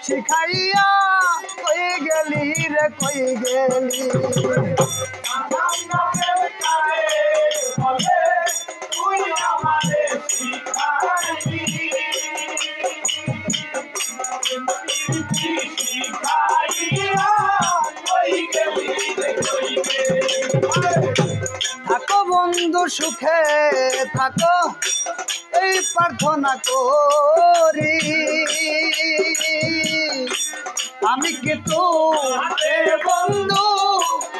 শিখাইয়া কই গেলি রে কই গেলি থাকো বন্ধু সুখে থাকো এই প্রার্থনা করি আমি কিন্তু বন্ধু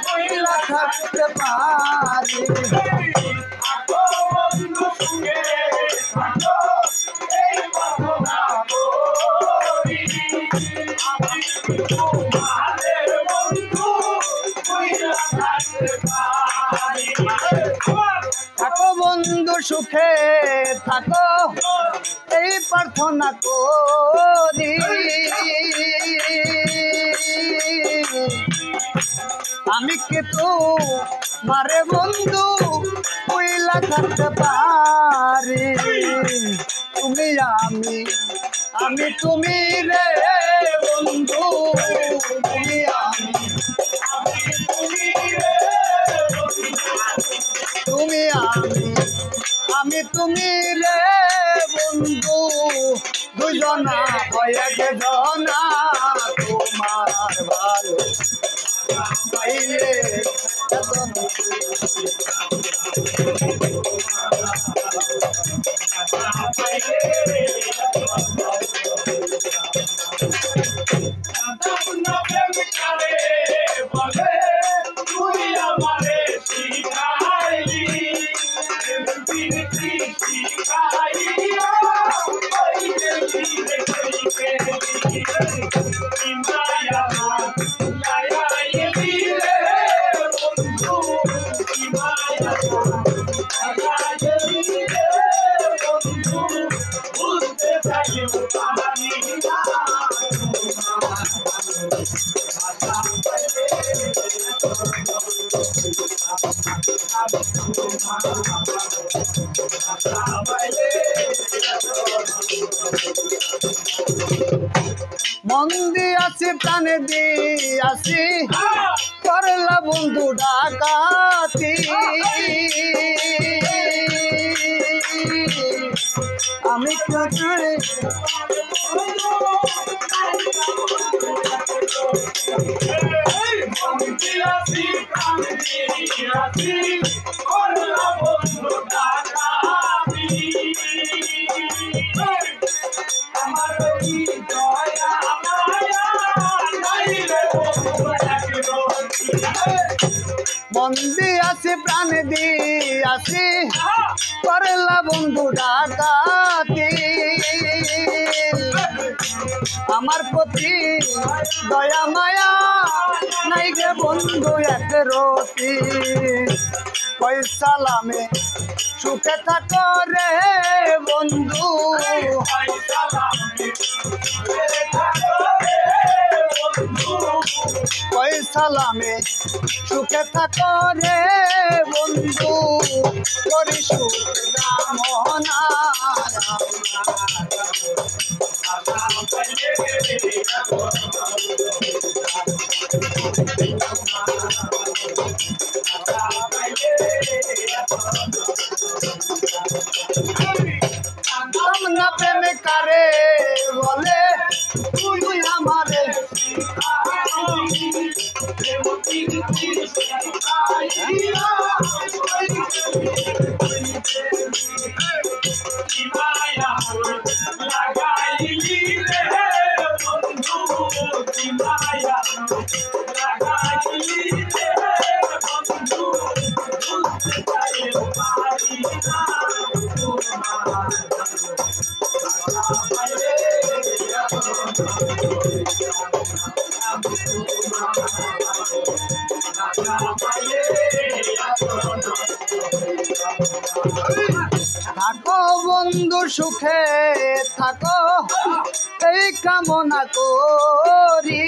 মহিলা থাকতে পারি থাকো বন্ধু সুখে থাকো এই প্রার্থনা করি আমি কিন্তু মারে বন্ধু কইলা থাকতে পারি তুমি আমি তুমি রে বন্ধু তুমি তুমি আমি তুমি রে বন্ধু দুজনা হয়ে গেজনা তোমার ভালো পাইলে মন দিয়াছি প্রাণে দিয়াছি করলা বন্ধু ডাকাতি আমি কোথায় মন দিয়াছি প্রাণ দিয়াছি করলা বন্ধু ডাকাতি আমার প্রতি দয়া মায়া নাই গে বন্ধু এক রতি কই সালামে সুখে থাকো রে বন্ধু কই সালামে সুখে থাকো রে বন্ধু করি সুখ কামনা না প্রেম কারে বলে তুই আমারে থাকো বন্ধু সুখে থাকো এই কামনা করি।